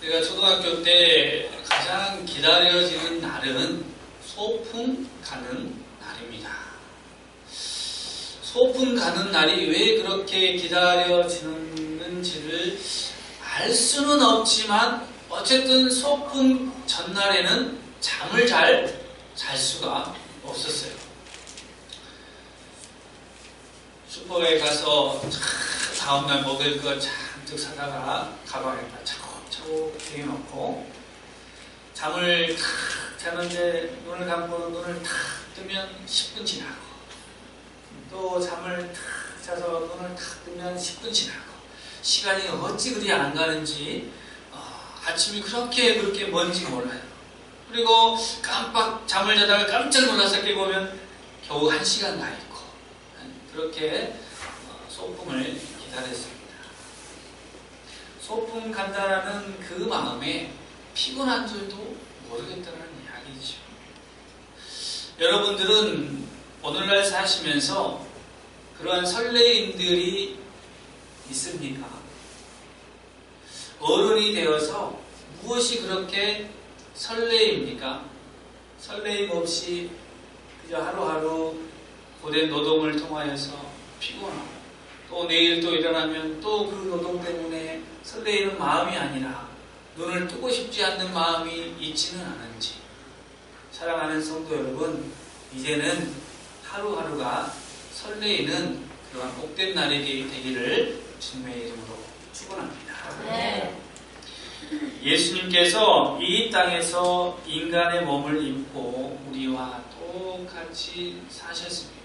내가 초등학교 때 가장 기다려지는 날은 소풍 가는 날입니다. 소풍 가는 날이 왜 그렇게 기다려지는지를 알 수는 없지만 어쨌든 소풍 전날에는 잠을 잘 수가 없었어요. 슈퍼에 가서 다음날 먹을 거 잔뜩 사다가 가방에다 차곡차곡 들여놓고 잠을 탁 자는데 눈을 감고 눈을 탁 뜨면 10분 지나고 또 잠을 탁 자서 눈을 탁 뜨면 10분 지나고 시간이 어찌 그리 안 가는지 아침이 그렇게 먼지 몰라요. 그리고 깜빡 잠을 자다가 깜짝 놀라서 깨보면 겨우 1시간 가 있고 그렇게 소풍을 기다렸습니다. 소풍 간다라는 그 마음에 피곤한 줄도 모르겠다는 이야기죠. 여러분들은 오늘날 사시면서 그러한 설레임들이 있습니까? 어른이 되어서 무엇이 그렇게 설레입니까? 설레임 없이 그저 하루하루 고된 노동을 통하여서 피곤하고 또 내일 또 일어나면 또 그 노동 때문에 설레이는 마음이 아니라 눈을 뜨고 싶지 않는 마음이 있지는 않은지. 사랑하는 성도 여러분, 이제는 하루하루가 설레이는 그러한 복된 날이 되기를 주님의 이름으로 축원합니다. 네. 예수님께서 이 땅에서 인간의 몸을 입고 우리와 똑같이 사셨습니다.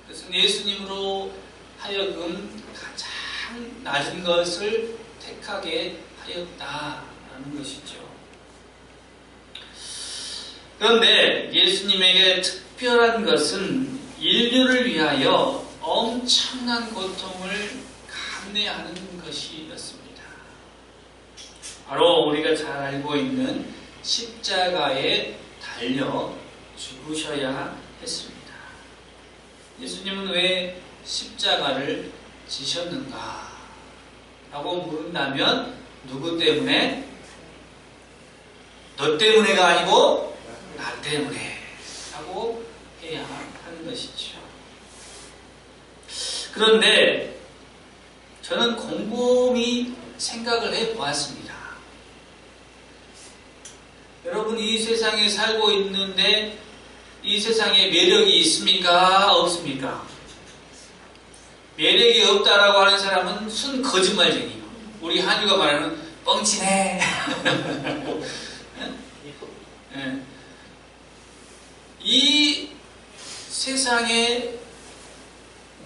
그래서 예수님으로 하여금 가장 낮은 것을 택하게 하였다라는 것이죠. 그런데 예수님에게 특별한 것은 인류를 위하여 엄청난 고통을 감내하는 것이었습니다. 바로 우리가 잘 알고 있는 십자가에 달려 죽으셔야 했습니다. 예수님은 왜 십자가를 지셨는가? 라고 물은다면 누구 때문에? 너 때문에가 아니고 나 때문에 라고 해야 하는 것이죠. 그런데 저는 곰곰이 생각을 해보았습니다. 여러분, 이 세상에 살고 있는데 이 세상에 매력이 있습니까? 없습니까? 매력이 없다라고 하는 사람은 순 거짓말쟁이에요. 우리 한유가 말하는 뻥치네. 네. 이 세상에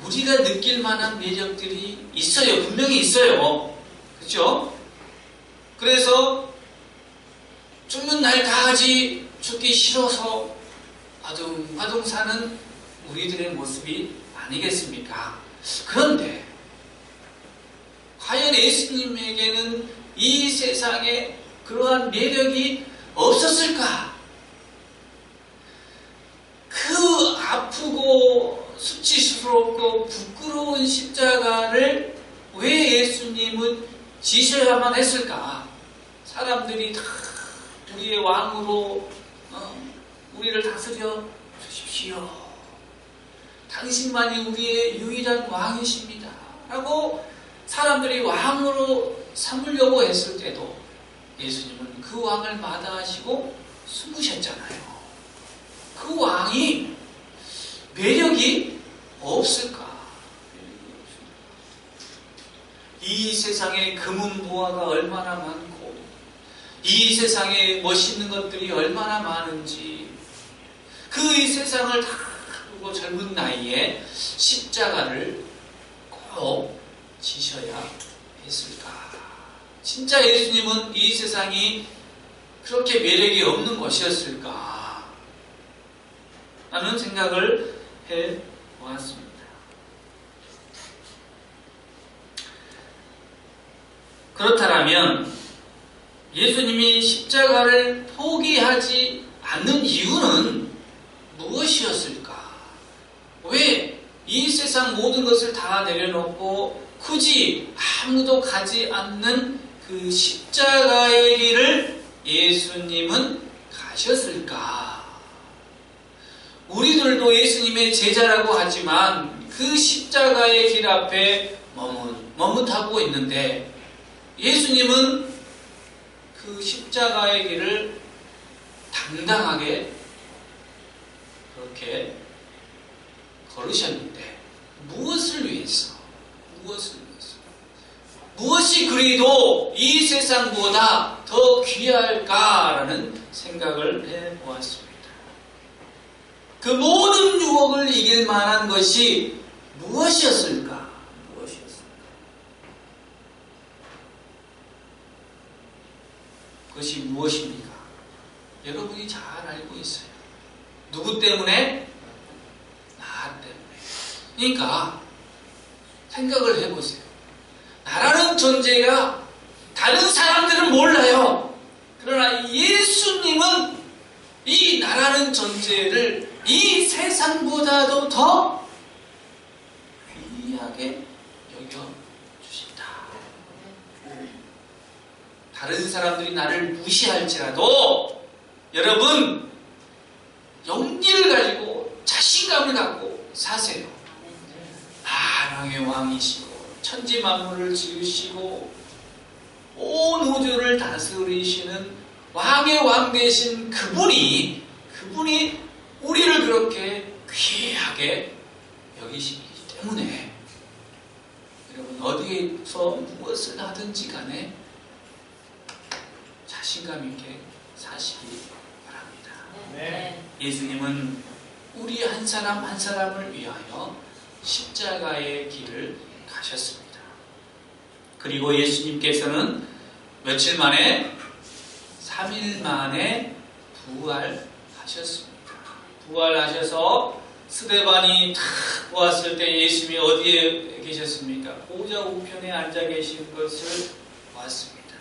우리가 느낄 만한 매력들이 있어요. 분명히 있어요. 그렇죠? 그래서 죽는 날까지 죽기 싫어서 아둥아둥 사는 우리들의 모습이 아니겠습니까? 그런데 과연 예수님에게는 이 세상에 그러한 매력이 없었을까? 그 아프고 수치스럽고 부끄러운 십자가를 왜 예수님은 지셔야만 했을까? 사람들이 다 우리의 왕으로 우리를 다스려 주십시오. 당신만이 우리의 유일한 왕이십니다. 라고 사람들이 왕으로 삼으려고 했을 때도 예수님은 그 왕을 마다하시고 숨으셨잖아요. 그 왕이 매력이 없을까? 이 세상에 금은 보화가 얼마나 많고 이 세상에 멋있는 것들이 얼마나 많은지 그 이 세상을 다 두고 젊은 나이에 십자가를 꼭 지셔야 했을까? 진짜 예수님은 이 세상이 그렇게 매력이 없는 것이었을까? 라는 생각을 해보았습니다. 그렇다면 예수님이 십자가를 포기하지 않는 이유는 무엇이었을까? 왜 이 세상 모든 것을 다 내려놓고 굳이 아무도 가지 않는 그 십자가의 길을 예수님은 가셨을까? 우리들도 예수님의 제자라고 하지만 그 십자가의 길 앞에 머뭇하고 있는데 예수님은 그 십자가의 길을 당당하게 그렇게 걸으셨는데 무엇을 위해서? 무엇이 그리도 이 세상보다 더 귀할까라는 생각을 해보았습니다. 그 모든 유혹을 이길 만한 것이 무엇이었을까? 그것이 무엇입니까? 여러분이 잘 알고 있어요. 누구 때문에? 나 때문에. 그러니까 생각을 해보세요. 나라는 존재가 다른 사람들은 몰라요. 그러나 예수님은 이 나라는 존재를 이 세상보다도 더 귀하게 여겨주신다. 다른 사람들이 나를 무시할지라도 여러분 용기를 가지고 자신감을 갖고 사세요. 만왕의 왕이시고 천지 만물을 지으시고 온 우주를 다스리시는 왕의 왕 되신 그분이 우리를 그렇게 귀하게 여기시기 때문에 여러분 어디에서 무엇을 하든지 간에 자신감 있게 사시기 바랍니다. 네. 예수님은 우리 한 사람 한 사람을 위하여 십자가의 길을 가셨습니다. 그리고 예수님께서는 며칠 만에 3일 만에 부활하셨습니다. 부활하셔서 스데반이 탁 보았을 때 예수님이 어디에 계셨습니까? 보좌 우편에 앉아 계신 것을 보았습니다.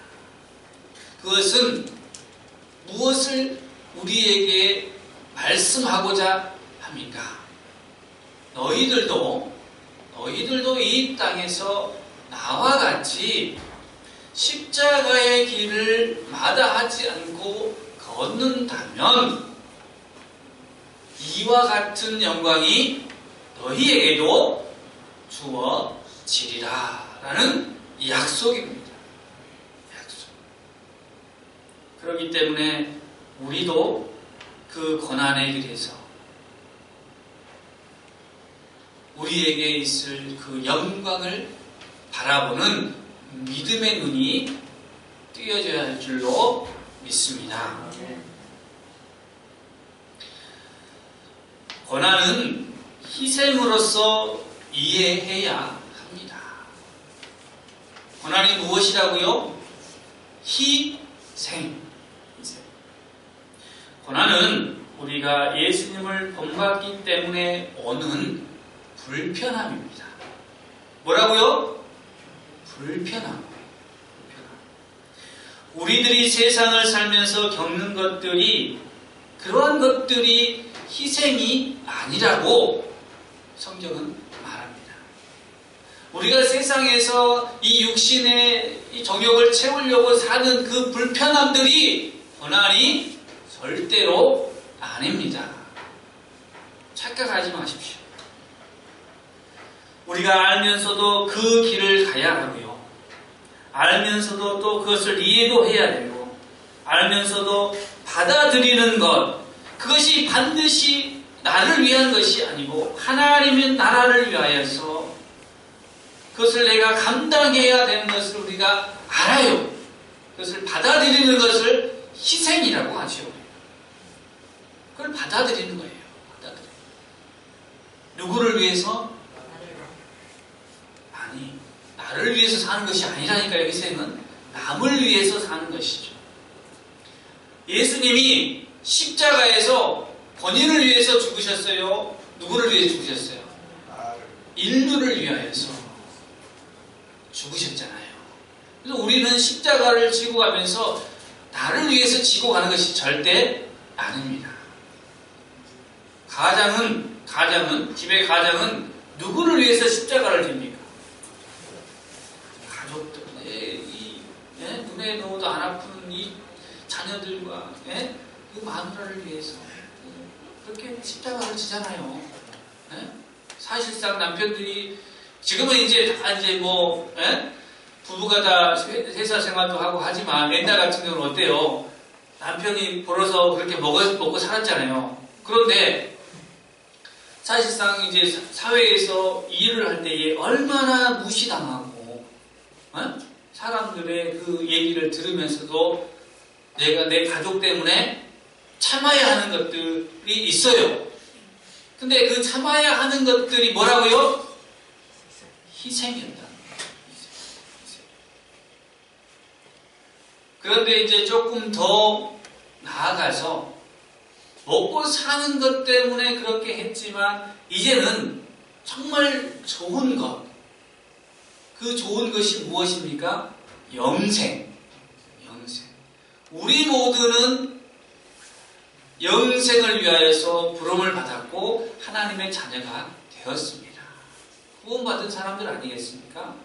그것은 무엇을 우리에게 말씀하고자 합니까? 너희들도 이 땅에서 나와 같이 십자가의 길을 마다하지 않고 걷는다면 이와 같은 영광이 너희에게도 주어지리라 라는 약속입니다. 약속. 그렇기 때문에 우리도 그 고난의 길에서 우리에게 있을 그 영광을 바라보는 믿음의 눈이 뜨여져야 할 줄로 믿습니다. 고난은 희생으로서 이해해야 합니다. 고난이 무엇이라고요? 희생. 고난은 우리가 예수님을 본받기 때문에 오는 불편함입니다. 뭐라고요? 불편함. 우리들이 세상을 살면서 겪는 것들이 그러한 것들이 희생이 아니라고 성경은 말합니다. 우리가 세상에서 이 육신의 이 정욕을 채우려고 사는 그 불편함들이 고난이 절대로 아닙니다. 착각하지 마십시오. 우리가 알면서도 그 길을 가야 하고요. 알면서도 또 그것을 이해도 해야 되고, 알면서도 받아들이는 것, 그것이 반드시 나를 위한 것이 아니고 하나님의 나라를 위하여서 그것을 내가 감당해야 되는 것을 우리가 알아요. 그것을 받아들이는 것을 희생이라고 하죠. 그걸 받아들이는 거예요. 누구를 위해서? 아니, 나를 위해서 사는 것이 아니라니까요. 희생은 남을 위해서 사는 것이죠. 예수님이 십자가에서 본인을 위해서 죽으셨어요? 누구를 위해 죽으셨어요? 인류를 위하여서 죽으셨잖아요. 그래서 우리는 십자가를 지고 가면서 나를 위해서 지고 가는 것이 절대 아닙니다. 집의 가장은 누구를 위해서 십자가를 집니까? 가족들, 눈에 넣어도 안 아픈 이 자녀들과 그 마누라를 위해서 그렇게 십자가를 지잖아요. 사실상 남편들이 지금은 이제 다 이제 뭐 부부가 다 회사 생활도 하고 하지만 옛날 같은 경우는 어때요? 남편이 벌어서 그렇게 먹고 살았잖아요. 그런데 사실상 이제 사회에서 일을 할 때에 얼마나 무시당하고 사람들의 그 얘기를 들으면서도 내가 내 가족 때문에 참아야 하는 것들이 있어요. 근데 그 참아야 하는 것들이 뭐라고요? 희생이었다. 그런데 이제 조금 더 나아가서 먹고 사는 것 때문에 그렇게 했지만 이제는 정말 좋은 것, 그 좋은 것이 무엇입니까? 영생. 우리 모두는 영생을 위하여서 부름을 받았고 하나님의 자녀가 되었습니다. 구원받은 사람들 아니겠습니까?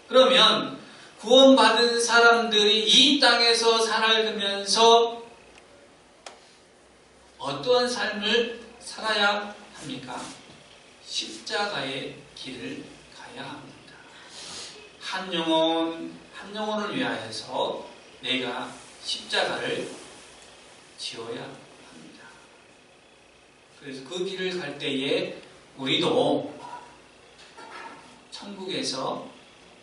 그러면 구원받은 사람들이 이 땅에서 살아가면서 어떠한 삶을 살아야 합니까? 십자가의 길을 가야 합니다. 한 영혼을 위하여서 내가 십자가를 지어야 합니다. 그래서 그 길을 갈 때에 우리도 천국에서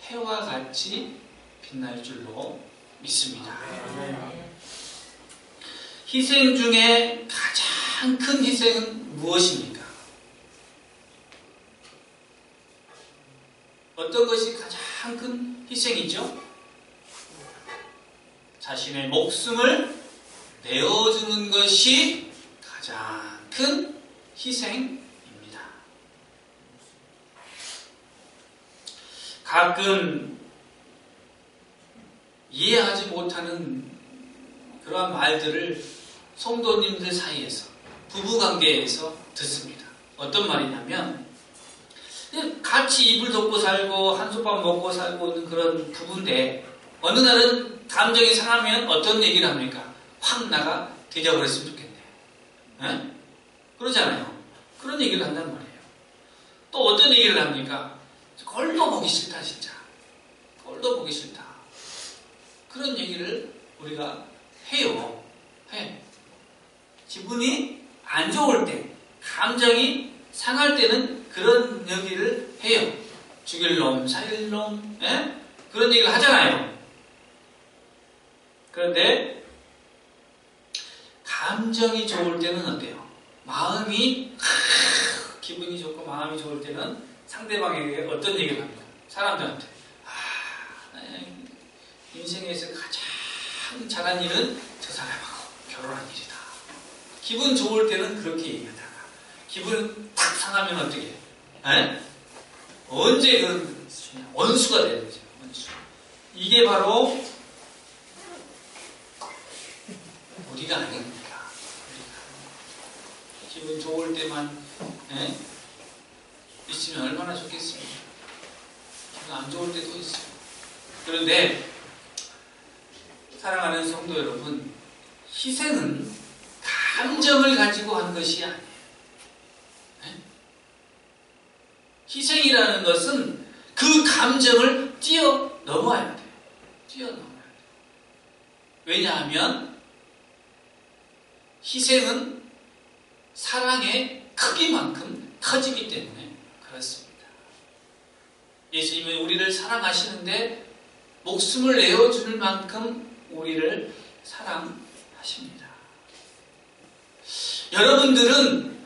해와 같이 빛날 줄로 믿습니다. 희생 중에 가장 큰 희생은 무엇입니까? 어떤 것이 가장 큰 희생이죠? 자신의 목숨을 내어주는 것이 가장 큰 희생입니다. 가끔 이해하지 못하는 그러한 말들을 성도님들 사이에서, 부부관계에서 듣습니다. 어떤 말이냐면 같이 이불 덮고 살고 한솥밥 먹고 살고 있는 그런 부부인데 어느 날은 감정이 상하면 어떤 얘기를 합니까? 확 나가 뒤져버렸으면 좋겠네. 그러잖아요. 그런 얘기를 한단 말이에요. 또 어떤 얘기를 합니까? 꼴도 보기 싫다 진짜. 꼴도 보기 싫다. 그런 얘기를 우리가 해요. 기분이 안 좋을 때, 감정이 상할 때는 그런 얘기를 해요. 죽일 놈, 살릴 놈, 그런 얘기를 하잖아요. 그런데 감정이 좋을 때는 어때요? 기분이 좋고 마음이 좋을 때는 상대방에게 어떤 얘기를 합니까? 사람들한테 인생에서 가장 잘한 일은 저 사람하고 결혼한 일이다. 기분 좋을 때는 그렇게 얘기하다가 기분 탁 상하면 어떻게 해요? 언제 그런 원수가 되는 거죠. 원수. 이게 바로 우리가 아닙니까? 기분 좋을 때만 있으면 얼마나 좋겠습니까? 기분 안 좋을 때도 있어요. 그런데 사랑하는 성도 여러분, 희생은 감정을 가지고 한 것이 아니에요. 희생이라는 것은 그 감정을 뛰어넘어야 돼요. 뛰어넘어야 돼요. 왜냐하면 희생은 사랑의 크기만큼 커지기 때문에 그렇습니다. 예수님은 우리를 사랑하시는데 목숨을 내어줄 만큼 우리를 사랑하십니다. 여러분들은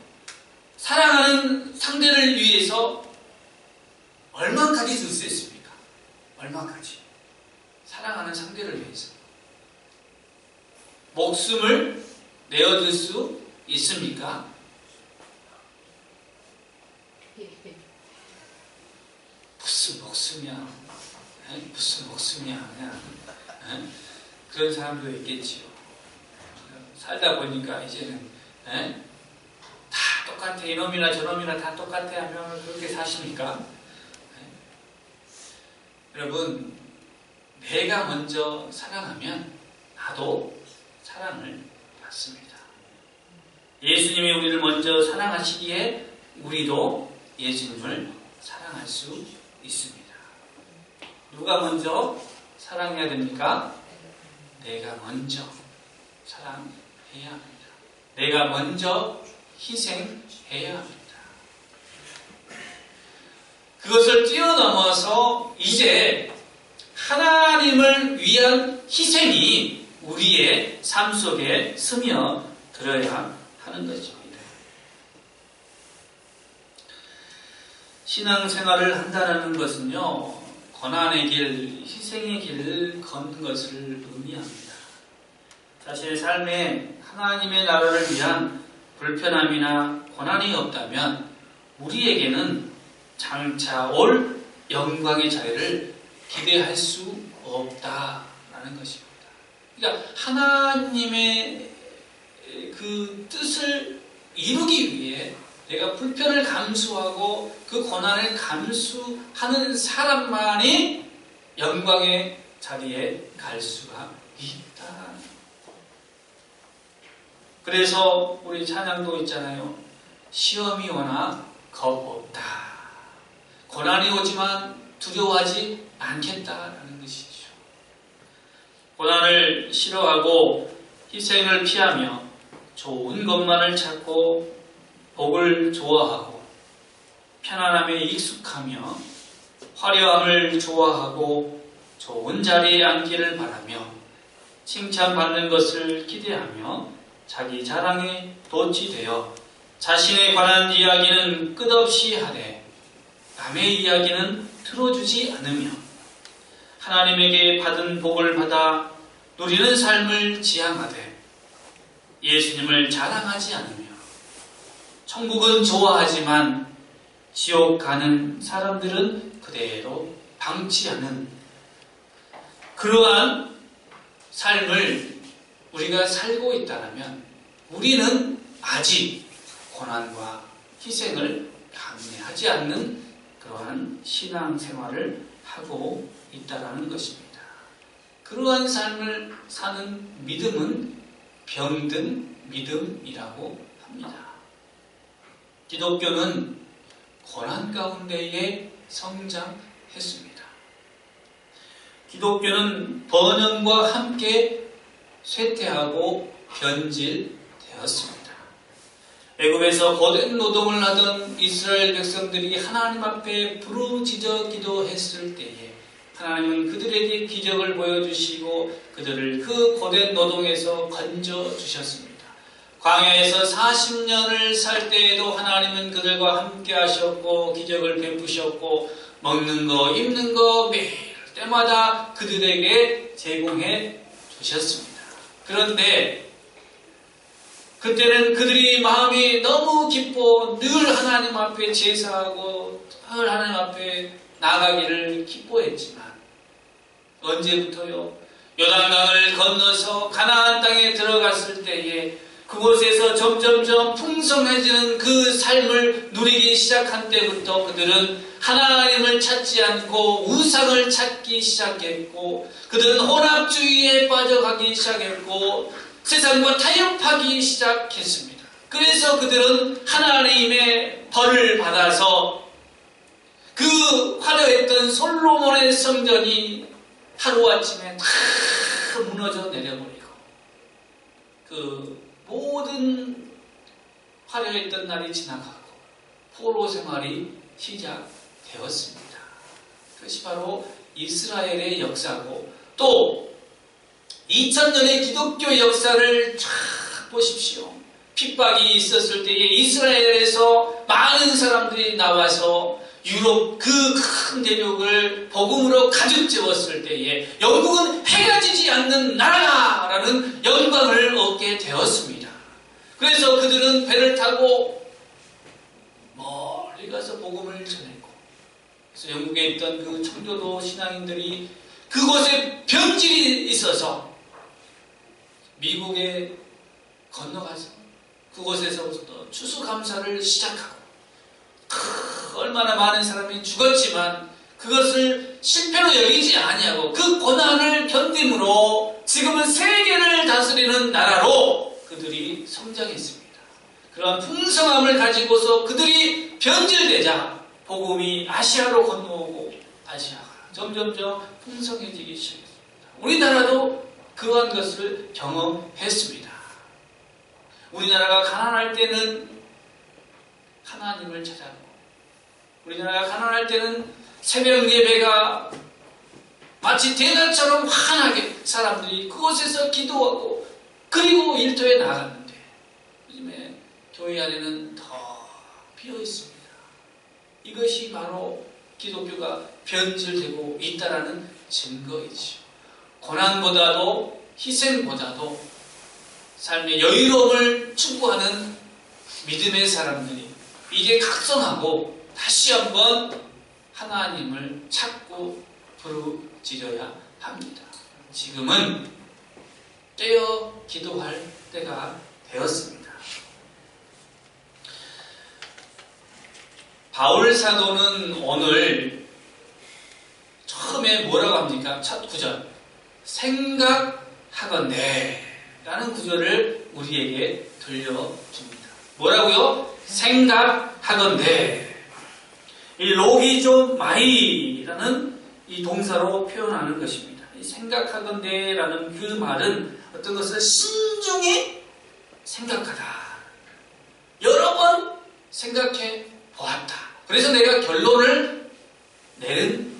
사랑하는 상대를 위해서 얼마까지 줄 수 있습니까? 얼마까지? 사랑하는 상대를 위해서 목숨을 내어줄 수 있습니까? 무슨 목숨이야? 무슨 목숨이야? 그냥 그런 사람도 있겠지요. 살다 보니까 이제는 다 똑같아. 이놈이나 저놈이나 다 똑같아 하면 그렇게 사십니까? 여러분, 내가 먼저 사랑하면 나도 사랑을 받습니다. 예수님이 우리를 먼저 사랑하시기에 우리도 예수님을 사랑할 수 있습니다. 누가 먼저 사랑해야 됩니까? 내가 먼저 사랑해야 합니다. 내가 먼저 희생해야 합니다. 그것을 뛰어넘어서 이제 하나님을 위한 희생이 우리의 삶 속에 스며들어야 하는 것입니다. 신앙생활을 한다는 것은요, 고난의 길, 희생의 길을 걷는 것을 의미합니다. 자신의 삶에 하나님의 나라를 위한 불편함이나 고난이 없다면 우리에게는 장차 올 영광의 자리를 기대할 수 없다라는 것입니다. 그러니까 하나님의 그 뜻을 이루기 위해 내가 불편을 감수하고 그 고난을 감수하는 사람만이 영광의 자리에 갈 수가 있다. 그래서 우리 찬양도 있잖아요. 시험이 오나 겁없다. 고난이 오지만 두려워하지 않겠다라는 것이죠. 고난을 싫어하고 희생을 피하며 좋은 것만을 찾고 복을 좋아하고 편안함에 익숙하며 화려함을 좋아하고 좋은 자리에 앉기를 바라며 칭찬받는 것을 기대하며 자기 자랑에 도취되어 자신에 관한 이야기는 끝없이 하되 남의 이야기는 들어주지 않으며 하나님에게 받은 복을 받아 누리는 삶을 지향하되 예수님을 자랑하지 않으며 천국은 좋아하지만 지옥 가는 사람들은 그대로 방치하는 그러한 삶을 우리가 살고 있다면 우리는 아직 고난과 희생을 감내하지 않는 그러한 신앙생활을 하고 있다는 것입니다. 그러한 삶을 사는 믿음은 병든 믿음이라고 합니다. 기독교는 고난 가운데에 성장했습니다. 기독교는 번영과 함께 쇠퇴하고 변질되었습니다. 애굽에서 고된 노동을 하던 이스라엘 백성들이 하나님 앞에 부르짖어 기도했을 때에 하나님은 그들에게 기적을 보여주시고 그들을 그 고된 노동에서 건져주셨습니다. 광야에서 40년을 살 때에도 하나님은 그들과 함께 하셨고 기적을 베푸셨고 먹는 거 입는 거 매일 때마다 그들에게 제공해 주셨습니다. 그런데 그때는 그들이 마음이 너무 기뻐 늘 하나님 앞에 제사하고 늘 하나님 앞에 나가기를 기뻐했지만 언제부터요? 요단강을 건너서 가나안 땅에 들어갔을 때에 그곳에서 점점점 풍성해지는 그 삶을 누리기 시작한 때부터 그들은 하나님을 찾지 않고 우상을 찾기 시작했고 그들은 혼합주의에 빠져가기 시작했고 세상과 타협하기 시작했습니다. 그래서 그들은 하나님의 벌을 받아서 그 화려했던 솔로몬의 성전이 하루아침에 다 무너져 내려버리고 그 모든 화려했던 날이 지나가고 포로 생활이 시작되었습니다. 그것이 바로 이스라엘의 역사고 또 2000년의 기독교 역사를 쫙 보십시오. 핍박이 있었을 때에 이스라엘에서 많은 사람들이 나와서 유럽 그 큰 대륙을 복음으로 가득 채웠을 때에 영국은 해가 지지 않는 나라라는 영광을 얻게 되었습니다. 그래서 그들은 배를 타고 멀리 가서 복음을 전했고 그래서 영국에 있던 그 청교도 신앙인들이 그곳에 병질이 있어서 미국에 건너가서 그곳에서부터 추수감사를 시작하고 얼마나 많은 사람이 죽었지만 그것을 실패로 여기지 아니하고 그 고난을 견딤으로 지금은 세계를 다스리는 나라로 그들이 성장했습니다. 그런 풍성함을 가지고서 그들이 변질되자 복음이 아시아로 건너오고 아시아가 점점점 풍성해지기 시작했습니다. 우리나라도 그러한 것을 경험했습니다. 우리나라가 가난할 때는 하나님을 찾아고, 우리나라가 가난할 때는 새벽 예배가 마치 대낮처럼 환하게 사람들이 그곳에서 기도하고 그리고 일터에 나갔는데 요즘에 교회 안에는 더 비어 있습니다. 이것이 바로 기독교가 변질되고 있다라는 증거이죠. 고난보다도 희생보다도 삶의 여유로움을 추구하는 믿음의 사람들이 이게 각성하고 다시 한번 하나님을 찾고 부르짖어야 합니다. 지금은 깨어 기도할 때가 되었습니다. 바울 사도는 오늘 처음에 뭐라고 합니까? 첫 구절 생각하건대 라는 구절을 우리에게 들려줍니다. 뭐라고요? 생각하건대. 이 로기조마이라는 이 동사로 표현하는 것입니다. 이 생각하건대라는 그 말은 어떤 것을 신중히 생각하다. 여러 번 생각해 보았다. 그래서 내가 결론을 내린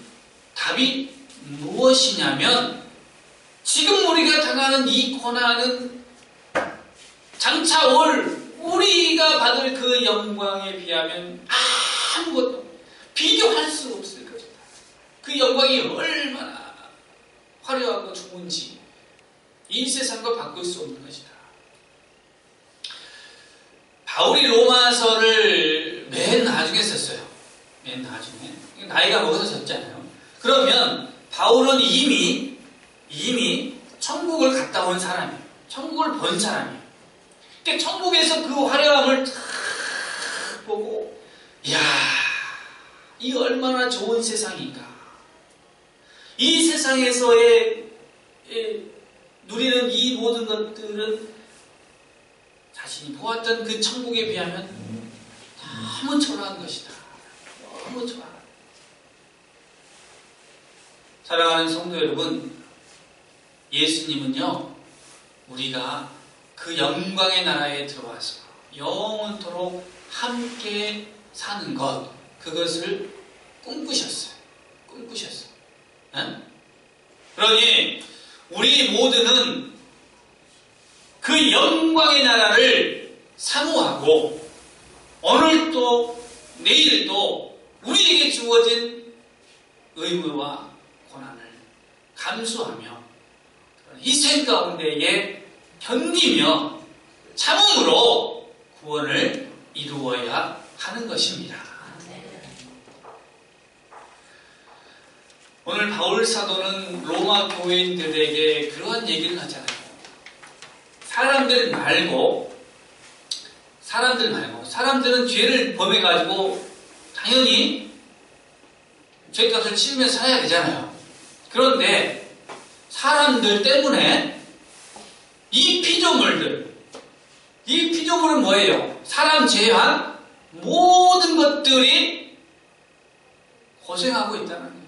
답이 무엇이냐면 지금 우리가 당하는 이 고난은 장차 올 우리가 받을 그 영광에 비하면 아무것도 비교할 수 없을 것이다. 그 영광이 얼마나 화려하고 좋은지 이 세상과 바꿀 수 없는 것이다. 바울이 로마서를 맨 나중에 썼어요. 맨 나중에. 나이가 먹어서 썼잖아요. 그러면 바울은 이미 천국을 갔다 온 사람이에요. 천국을 본 사람이에요. 그러니까 천국에서 그 화려함을 탁 보고 이야, 이 얼마나 좋은 세상인가. 이 세상에서의 누리는 이 모든 것들은 자신이 보았던 그 천국에 비하면 너무 초라한 것이다. 너무 초라한. 사랑하는 성도 여러분, 예수님은요, 우리가 그 영광의 나라에 들어와서 영원토록 함께 사는 것, 그것을 꿈꾸셨어요. 꿈꾸셨어요. 네? 그러니 우리 모두는 그 영광의 나라를 사모하고 오늘도 내일도 우리에게 주어진 의무와 고난을 감수하며 희생 가운데에 견디며 참음으로 구원을 이루어야 하는 것입니다. 오늘 바울 사도는 로마 교회인들에게 그러한 얘기를 하잖아요. 사람들은 죄를 범해가지고 당연히 죄값을 치르면서 살아야 되잖아요. 그런데 사람들 때문에 이 피조물은 뭐예요? 사람 제외한 모든 것들이 고생하고 있다는 거예요.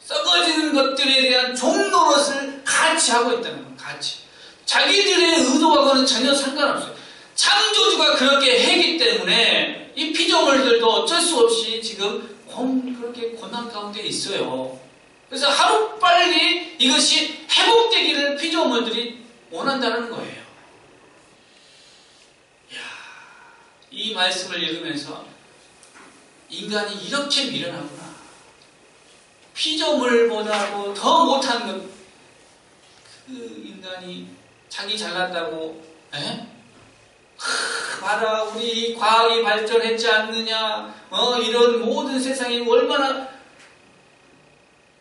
썩어지는 것들에 대한 종노릇을 같이 하고 있다는 거예요. 같이. 자기들의 의도하고는 전혀 상관없어요. 창조주가 그렇게 했기 때문에 이 피조물들도 어쩔 수 없이 지금 그렇게 고난 가운데 있어요. 그래서 하루빨리 이것이 회복되기를 피조물들이 원한다는 거예요. 이야, 이 말씀을 읽으면서 인간이 이렇게 미련하구나. 피조물보다도 더 못한 것, 그 인간이 자기 잘났다고, 봐라, 우리 과학이 발전했지 않느냐, 이런 모든 세상이 얼마나.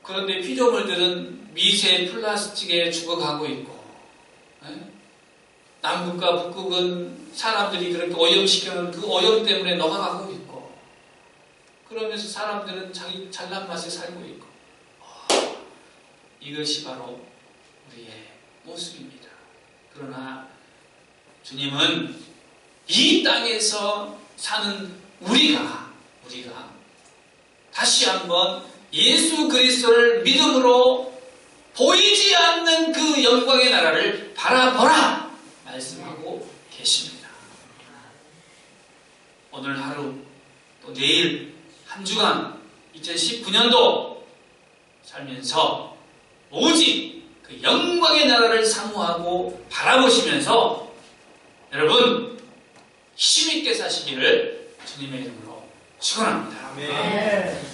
그런데 피조물들은 미세 플라스틱에 죽어가고 있고, 남극과 북극은 사람들이 그렇게 오염시켜놓은 그 오염 때문에 녹아가고 있고, 그러면서 사람들은 자기 잘난 맛에 살고 있고, 이것이 바로 우리의 모습입니다. 그러나 주님은 이 땅에서 사는 우리가 다시 한번 예수 그리스도를 믿음으로 보이지 않는 그 영광의 나라를 바라보라 말씀하고 계십니다. 오늘 하루 또 내일 한 주간 2019년도 살면서 오직 그 영광의 나라를 사모하고 바라보시면서 여러분 힘있게 사시기를 주님의 이름으로 축원합니다. 아멘.